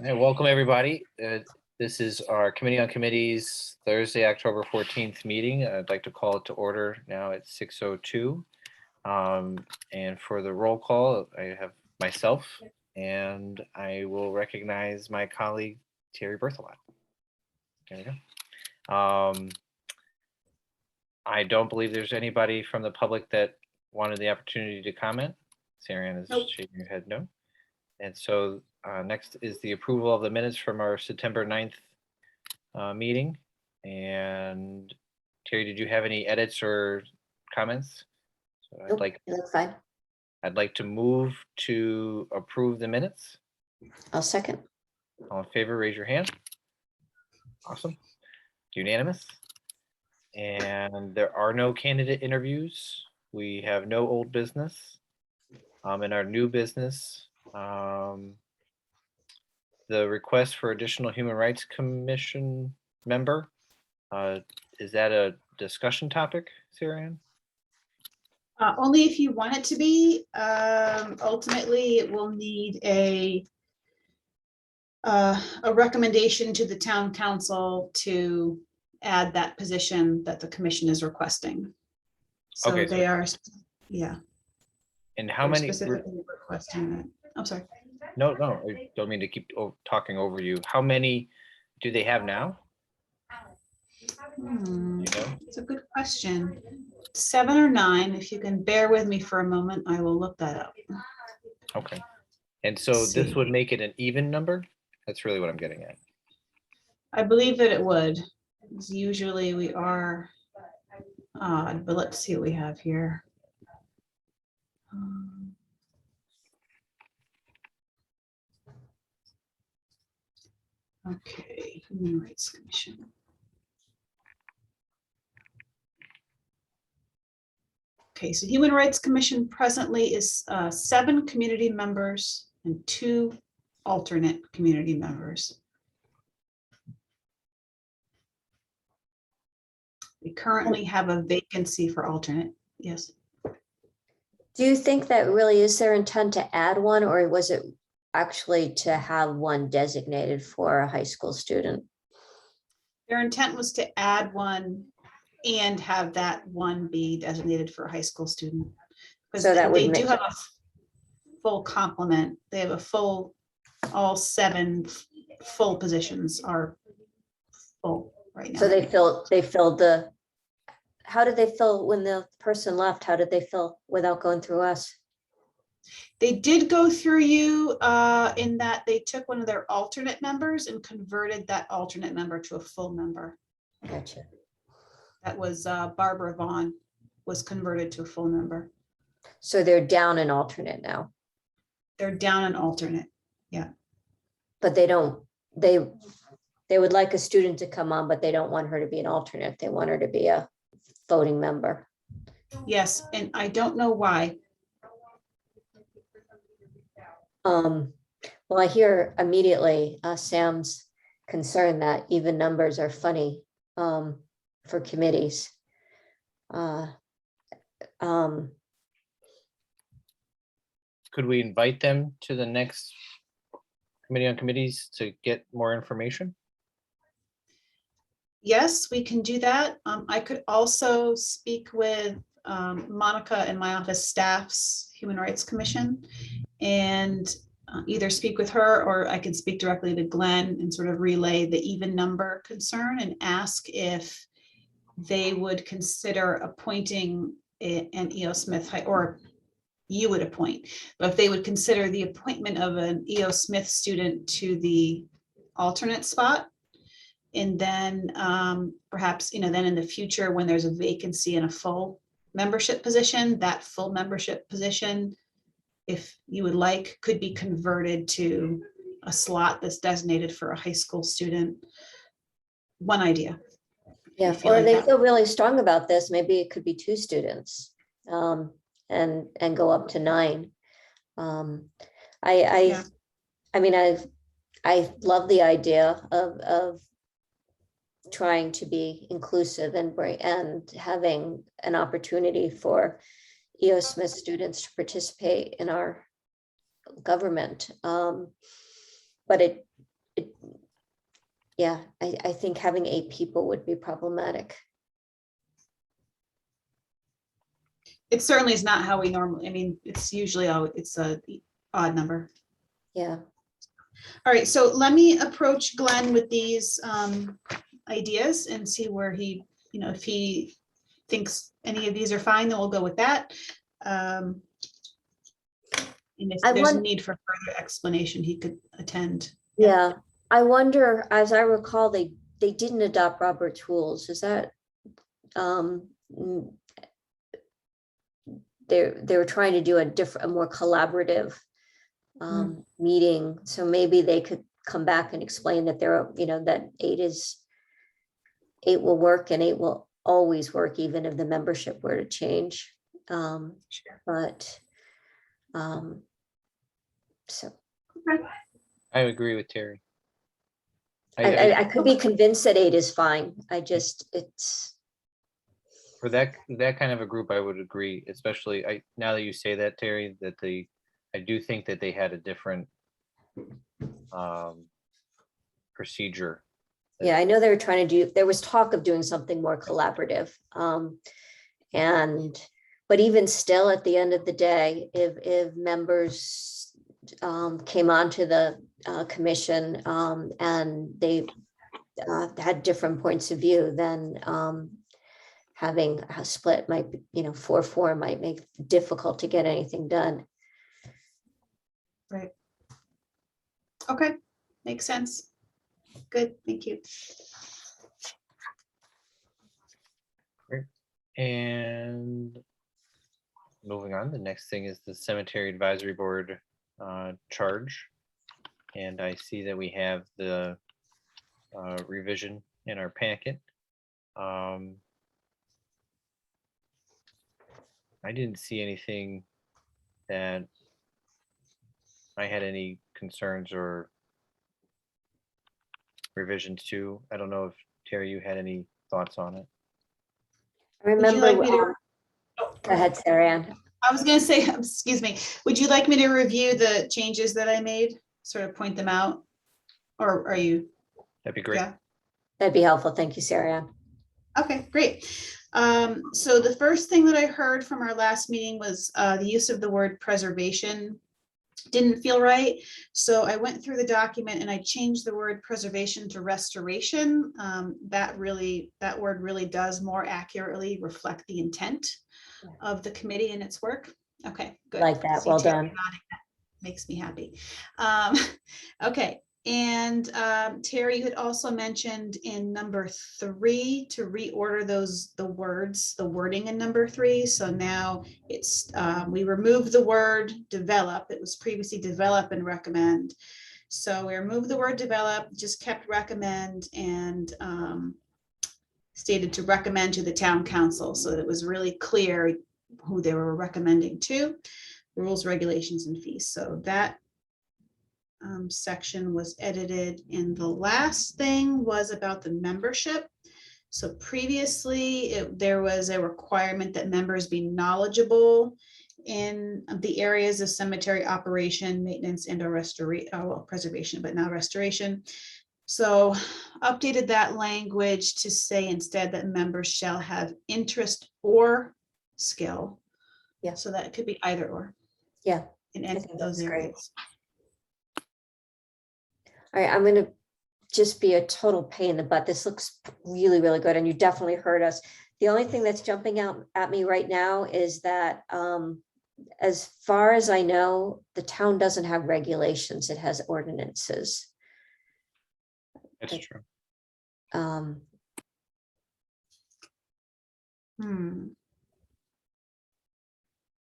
Hey, welcome, everybody. This is our Committee on Committees Thursday, October 14th meeting. I'd like to call it to order now at 6:02. And for the roll call, I have myself, and I will recognize my colleague, Terry Berthelot. There we go. I don't believe there's anybody from the public that wanted the opportunity to comment. Sarah Ann is Nope. shaking her head no. And so next is the approval of the minutes from our September 9th meeting. And Terry, did you have any edits or comments? So Nope, it looks fine. I'd like to move to approve the minutes. I'll second. All in favor, raise your hand. Awesome. Unanimous. And there are no candidate interviews. We have no old business. In our new business, the request for additional Human Rights Commission member, is that a discussion topic, Sarah Ann? Only if you want it to be. Ultimately, it will need a recommendation to the town council to add that position that the commission is requesting. So Okay, so- they are, yeah. And how they're many, specifically requesting that. I'm sorry. no, I don't mean to keep talking over you. How many do they have now? Hmm, You know? It's a good question. 7 or 9. If you can bear with me for a moment, I will look that up. Okay. And so Let's this see. would make it an even number? That's really what I'm getting at. I believe that it would. 'Cause usually we are odd, but let's see what we have here. Okay, Human Rights Commission. Okay, so Human Rights Commission presently is 7 community members and 2 alternate community members. We currently have a vacancy for alternate. Yes. Do you think that really is their intent to add one, or was it actually to have one designated for a high school student? Their intent was to add one and have that one be designated for a high school student. Because So that would they do make have a full complement. They have a full, all 7 full positions are full right now. So they filled the, how did they fill when the person left? How did they fill without going through us? They did go through you in that they took one of their alternate members and converted that alternate member to a full member. Gotcha. That was Barbara Vaughn was converted to a full member. So they're down an alternate now, They're down an alternate. but they don't, they would like a student to come on, but they don't want her to be an alternate. They want her to be a voting member. Yes, and I don't know why. Well, I hear immediately Sam's concern that even numbers are funny for committees. Could we invite them to the next Committee on Committees to get more information? Yes, we can do that. I could also speak with Monica and my office staff's Human Rights Commission and either speak with her or I can speak directly to Glenn and sort of relay the even number concern and ask if they would consider appointing an E.O. Smith or you would appoint, but if they would consider the appointment of an E.O. Smith student to the alternate spot. And then perhaps, then in the future, when there's a vacancy in a full membership position, that full membership position, if you would like, could be converted to a slot that's designated for a high school student. One idea. Yeah, feel or like they that- feel really strong about this, maybe it could be 2 students and go up to 9. Yeah. I mean, I love the idea of trying to be inclusive and having an opportunity for E.O. Smith students to participate in our government. But yeah, I think having 8 people would be problematic. It certainly is not how we normally, I mean, it's usually, it's a odd number. Yeah, All right, so let me approach Glenn with these ideas and see where he, if he thinks any of these are fine, then we'll go with that. And if I there's a want- need for further explanation, he could attend. yeah. I wonder, as I recall, they didn't adopt Robert's rules. Is that they were trying to do a more collaborative meeting, so maybe they could come back and explain that that 8 will work, and 8 will always work, even if the membership were to change. Sure. But so I agree with Terry. I could be convinced that 8 is fine. It's For that kind of a group, I would agree, especially now that you say that, Terry, that I do think that they had a different procedure. yeah, I know they were trying to do, there was talk of doing something more collaborative. But even still, at the end of the day, if members came onto the commission and they had different points of view, then having a split might be, 4-4 might make it difficult to get anything done. Right. Okay, makes sense. Good, thank you. And moving on, the next thing is the Cemetery Advisory Board charge. And I see that we have the revision in our packet. I didn't see anything that I had any concerns or revisions to. I don't know if Terry, you had any thoughts on it. I Would you remember, like me to? go ahead, Sarah Ann. I was gonna say, excuse me, would you like me to review the changes that I made, sort of point them out? Or are you? That'd be great. Yeah. That'd be helpful. Thank you, Sarah Ann. Okay, great. So the first thing that I heard from our last meeting was the use of the word preservation didn't feel right. So I went through the document and I changed the word preservation to restoration. That word really does more accurately reflect the intent of the committee and its work. Okay, good. Like that. See Well Terry done. nodding. That makes me happy. Okay. And Terry, you had also mentioned in number 3 to reorder the wording in number 3. So now it's, we removed the word develop. It was previously develop and recommend. So we removed the word develop, just kept recommend, and stated to recommend to the town council, so that it was really clear who they were recommending to, rules, regulations, and fees. So that section was edited, and the last thing was about the membership. So previously there was a requirement that members be knowledgeable in the areas of cemetery operation, maintenance, and or preservation, but now restoration. So updated that language to say instead that members shall have interest or skill. Yeah. So that could be either or. Yeah. In I any think of those that's great. areas. All right, I'm going to just be a total pain in the butt. This looks really, really good, and you definitely heard us. The only thing that's jumping out at me right now is that as far as I know, the town doesn't have regulations, it has ordinances. That's true.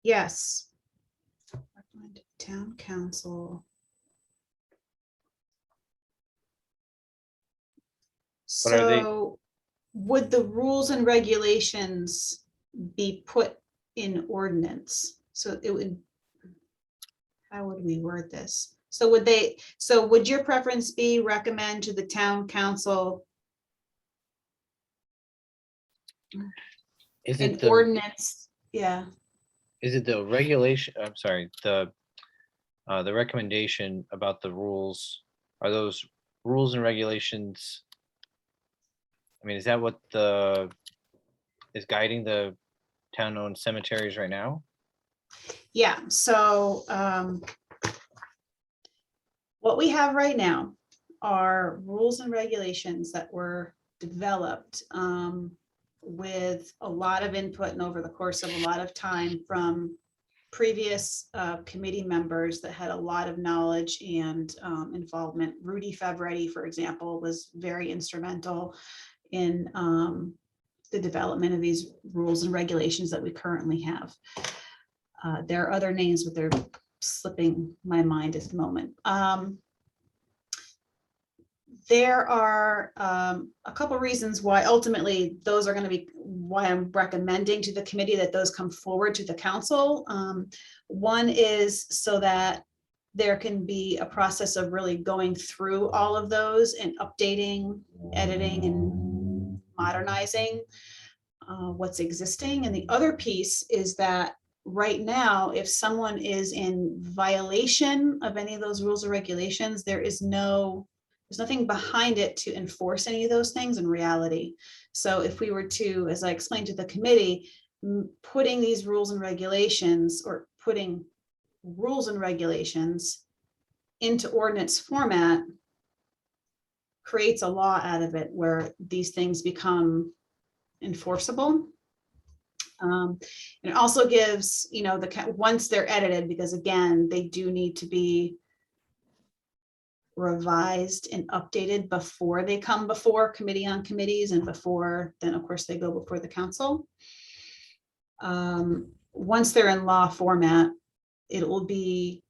Yes. Town council. What are they? So would the rules and regulations be put in ordinance? So it would, how would we word this? So would your preference be recommend to the town council Is an it the ordinance? Yeah, is it the regulation? I'm sorry, the recommendation about the rules, are those rules and regulations, I mean, is that what is guiding the town-owned cemeteries right now? Yeah, so what we have right now are rules and regulations that were developed with a lot of input and over the course of a lot of time from previous committee members that had a lot of knowledge and involvement. Rudy Favretti, for example, was very instrumental in the development of these rules and regulations that we currently have. There are other names, but they're slipping my mind at the moment. There are a couple reasons why ultimately those are going to be why I'm recommending to the committee that those come forward to the council. One is so that there can be a process of really going through all of those and updating, editing, and modernizing what's existing. And the other piece is that right now, if someone is in violation of any of those rules or regulations, there's nothing behind it to enforce any of those things in reality. So if we were to, as I explained to the committee, putting these rules and regulations or putting rules and regulations into ordinance format creates a law out of it where these things become enforceable. And it also gives, once they're edited, because again, they do need to be revised and updated before they come before committee on committees and before then, of course, they go before the council. Once they're in law format, it will be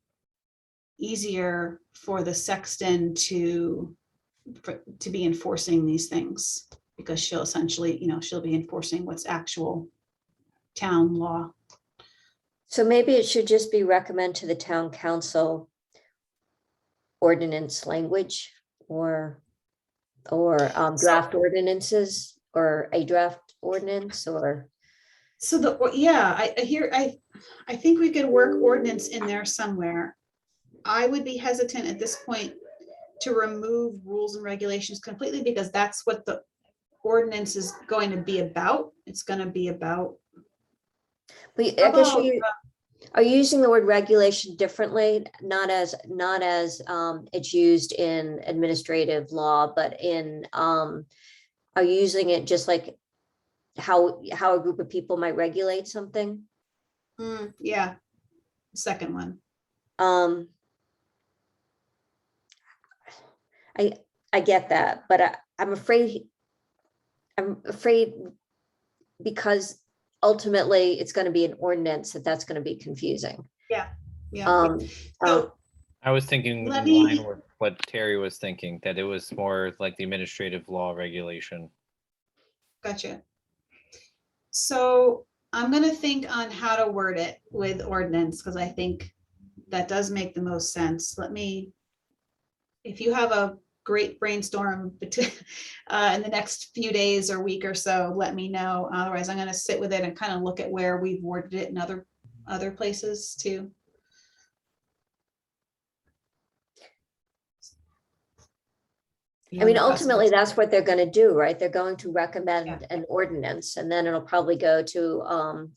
easier for the sexton to be enforcing these things because she'll essentially, she'll be enforcing what's actual town law. So maybe it should just be recommend to the town council ordinance language or draft ordinances or a draft ordinance or. So I think we could work ordinance in there somewhere. I would be hesitant at this point to remove rules and regulations completely because that's what the ordinance is going to be about. It's going to be about. But I guess are you using the word regulation differently, not as it's used in administrative law, but in are you using it just like how a group of people might regulate something? Yeah, second one. I get that, but I'm afraid because ultimately it's going to be an ordinance that's going to be confusing. Yeah. I was thinking in line with what Terry was thinking, that it was more like the administrative law regulation. Gotcha. So I'm going to think on how to word it with ordinance because I think that does make the most sense. If you have a great brainstorm between in the next few days or week or so, let me know. Otherwise, I'm going to sit with it and kind of look at where we've worded it in other places too. I mean, ultimately, that's what they're going to do, right? They're going to recommend an ordinance, and then it'll probably go to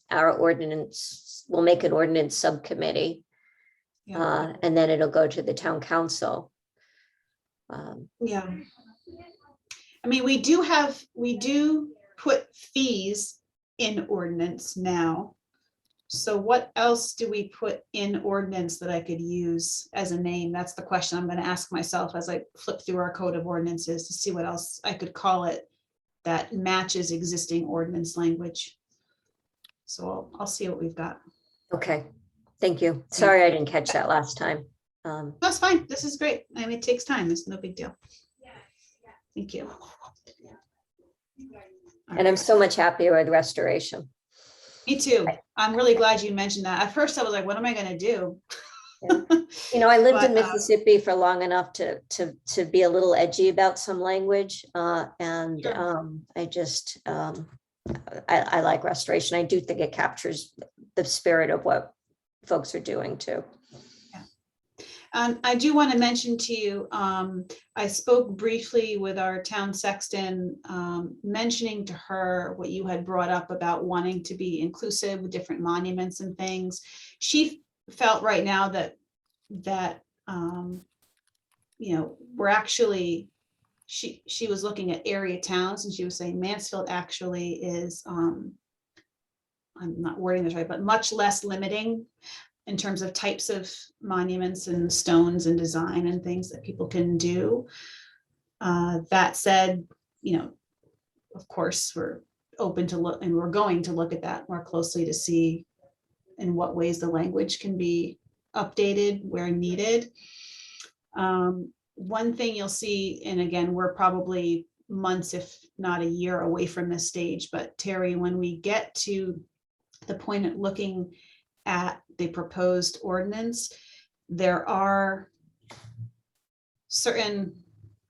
our ordinance. We'll make an ordinance subcommittee, and then it'll go to the town council. Yeah. I mean, we do put fees in ordinance now. So what else do we put in ordinance that I could use as a name? That's the question I'm going to ask myself as I flip through our code of ordinances to see what else I could call it that matches existing ordinance language. So I'll see what we've got. Okay, thank you. Sorry, I didn't catch that last time. That's fine. This is great. I mean, it takes time. It's no big deal. Thank you. And I'm so much happier with restoration. Me too. I'm really glad you mentioned that. At first I was like, what am I going to do? Yeah. I lived in Mississippi for long enough to be a little edgy about some language. And sure. I like restoration. I do think it captures the spirit of what folks are doing too. Yeah. I do want to mention to you, I spoke briefly with our town sexton, mentioning to her what you had brought up about wanting to be inclusive with different monuments and things. She felt right now that, we're actually, she was looking at area towns and she was saying Mansfield actually is, I'm not wording this right, but much less limiting in terms of types of monuments and stones and design and things that people can do. That said, of course, we're open to look, and we're going to look at that more closely to see in what ways the language can be updated where needed. One thing you'll see, and again, we're probably months, if not a year away from this stage, but Terry, when we get to the point of looking at the proposed ordinance, there are certain,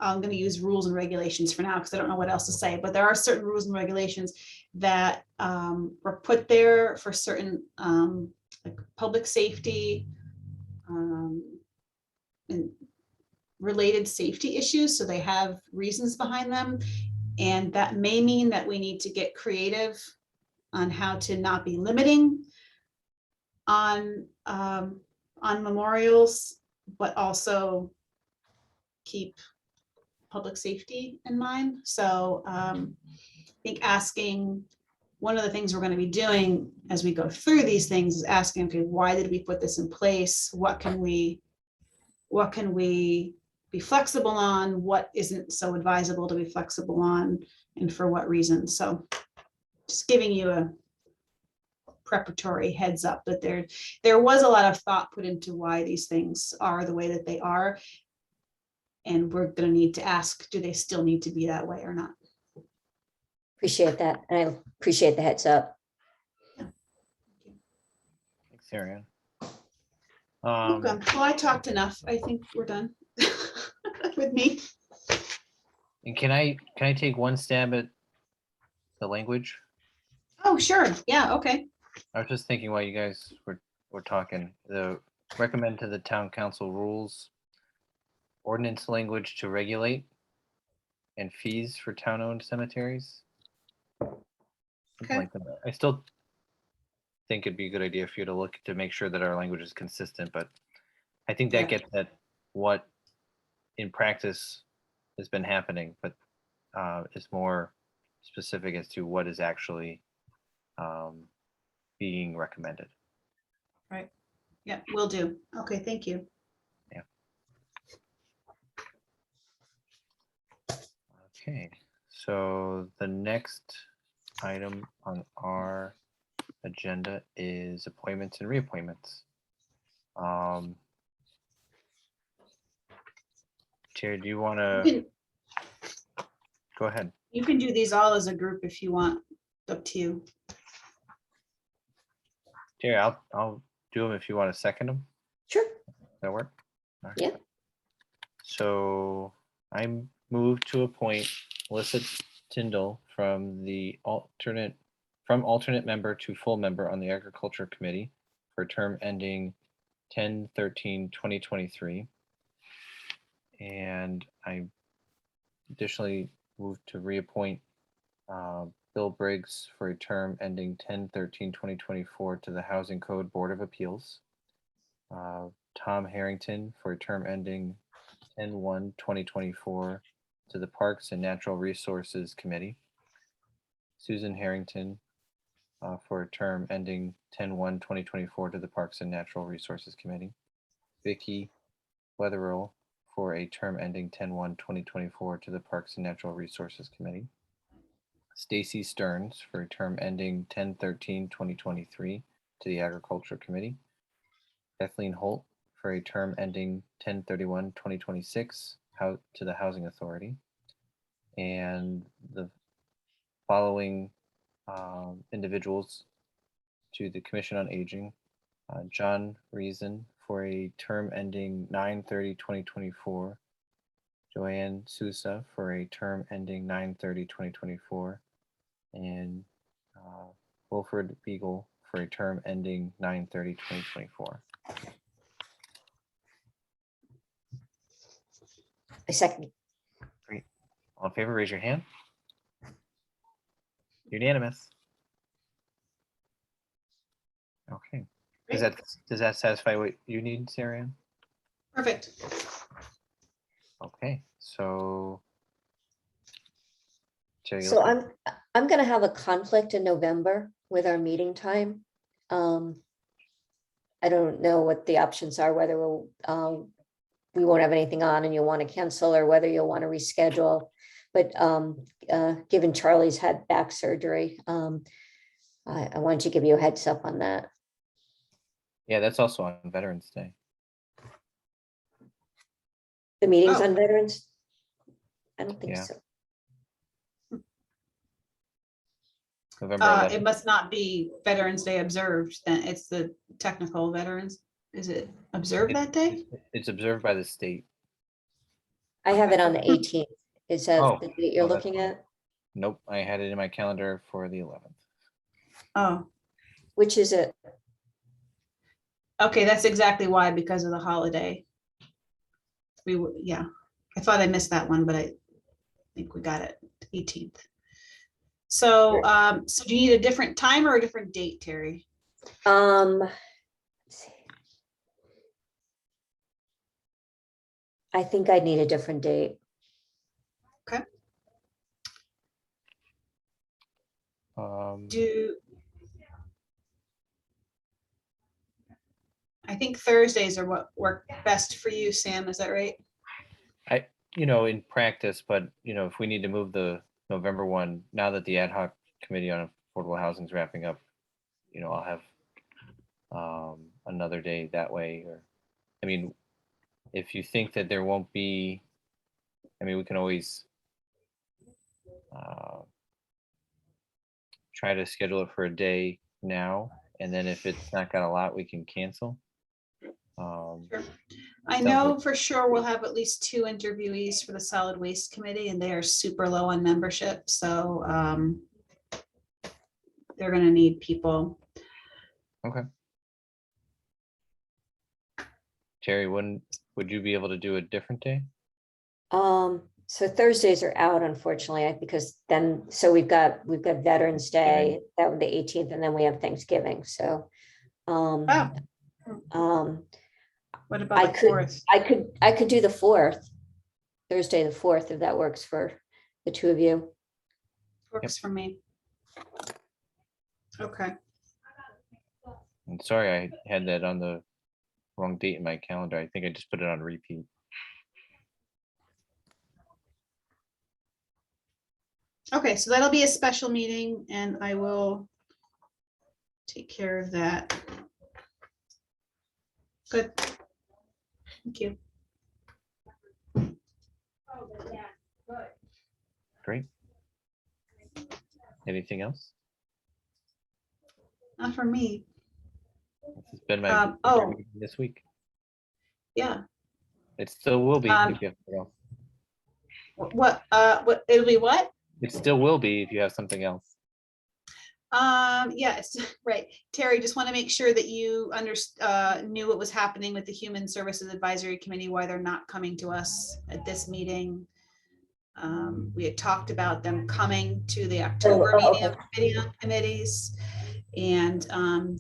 I'm going to use rules and regulations for now because I don't know what else to say, but there are certain rules and regulations that were put there for certain like public safety and related safety issues. So they have reasons behind them. And that may mean that we need to get creative on how to not be limiting on memorials, but also keep public safety in mind. So I think asking, one of the things we're going to be doing as we go through these things is asking, okay, why did we put this in place? What can we be flexible on? What isn't so advisable to be flexible on, and for what reason? So just giving you a preparatory heads up that there was a lot of thought put into why these things are the way that they are. And we're going to need to ask, do they still need to be that way or not? Appreciate that. And I appreciate the heads up. Thanks, Ariane. Welcome. Well, I talked enough. I think we're done with me. And can I take one stab at the language? Oh, sure. Yeah, okay. I was just thinking while you guys were talking, recommend to the town council rules, ordinance language to regulate, and fees for town-owned cemeteries. Something Okay. like that. I still think it'd be a good idea for you to look to make sure that our language is consistent, but I think that Yeah. gets at what in practice has been happening, but is more specific as to what is actually being recommended. Right. Yeah, will do. Okay, thank you. Okay, so the next item on our agenda is appointments and reappointments. Terry, do you want to go ahead? You can do these all as a group if you want. Up to you. Terry, I'll do them if you want to second them. Sure. Does that work? All right. Yeah. So I move to appoint Melissa Tyndall from alternate member to full member on the Agriculture Committee for a term ending 10/13/2023. And I additionally move to reappoint Bill Briggs for a term ending 10/13/2024 to the Housing Code Board of Appeals. Tom Harrington for a term ending 10/1/2024 to the Parks and Natural Resources Committee. Susan Harrington for a term ending 10/1/2024 to the Parks and Natural Resources Committee. Vicky Wetherill for a term ending 10/1/2024 to the Parks and Natural Resources Committee. Stacy Stearns for a term ending 10/13/2023 to the Agriculture Committee. Kathleen Holt for a term ending 10/31/2026 to the Housing Authority. And the following individuals to the Commission on Aging. John Reason for a term ending 9/30/2024. Joanne Sousa for a term ending 9/30/2024. And Wilfred Beagle for a term ending 9/30/2024. A second. All in favor, raise your hand. Unanimous. Okay. Does that satisfy what you need, Sarah Ann? Perfect. Okay, so. Jerry, you So looking- I'm gonna have a conflict in November with our meeting time. I don't know what the options are, whether we won't have anything on and you'll want to cancel, or whether you'll want to reschedule. But given Charlie's had back surgery, I wanted to give you a heads up on that. Yeah, that's also on Veterans Day. The meetings Oh. on veterans? I don't think Yeah. so. November It 11th. must not be Veterans Day observed, then it's the technical veterans. Is it observed that day? It's observed by the state. I have it on the 18th. Is that Oh, the date you're oh, that's looking fine. at? Nope, I had it in my calendar for the 11th. Oh, Which is it? okay, that's exactly why, because of the holiday. Yeah, I thought I missed that one, but I think we got it, 18th. So, so do you need a different time or a different date, Terry? Let's see. I think I need a different date. I think Thursdays are what work best for you, Sam, is that right? In practice, but if we need to move the November one, now that the ad hoc committee on affordable housing is wrapping up, I'll have another day that way. Or, if you think that there won't be, we can always try to schedule it for a day now, and then if it's not got a lot, we can cancel. Sure. I sounds know like- for sure we'll have at least 2 interviewees for the solid waste committee, and they are super low on membership, so they're gonna need people. Okay. Jerry, when would you be able to do a different day? So Thursdays are out, unfortunately, because so we've got Veterans Day, that would be the 18th, and then we have Thanksgiving, so. Oh, what I about the could, 4th? I could do the 4th, Thursday, the 4th, if that works for the two of you. Works for me. Okay, I'm sorry, I had that on the wrong date in my calendar. I think I just put it on repeat. okay, so that'll be a special meeting, and I will take care of that. Good. Thank you. Great. Anything else? Not for me. This has been my oh. meeting this week. Yeah. It still will be if you have something else. What, it'll be what? It still will be if you have something else. Yes, right. Terry, just want to make sure that you knew what was happening with the Human Services Advisory Committee, why they're not coming to us at this meeting. We had talked about them coming to the October meeting of committee on committees. And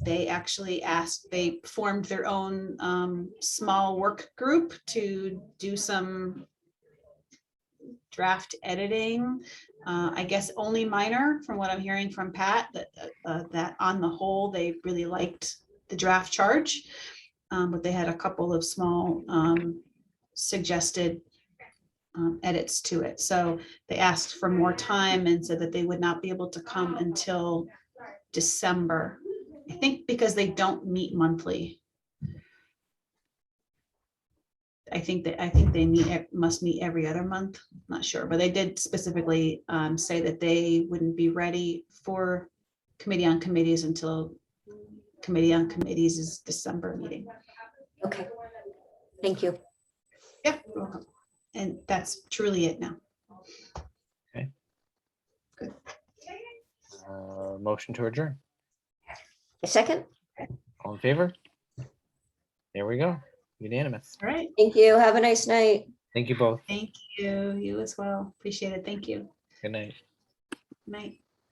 they actually they formed their own small work group to do some draft editing. I guess only minor, from what I'm hearing from Pat, that on the whole, they really liked the draft charge. But they had a couple of small suggested edits to it. So they asked for more time and said that they would not be able to come until December. I think because they don't meet monthly. I think they must meet every other month. Not sure, but they did specifically say that they wouldn't be ready for Committee on Committees until Committee on Committees is December meeting. Okay, thank you. Yeah, you're welcome. And that's truly it now. Okay. Good. Motion to adjourn. A second? All in favor? There we go. Unanimous. All right. Thank you. Have a nice night. Thank you both. Thank you. You as well. Appreciate it. Thank you. Good night. Night.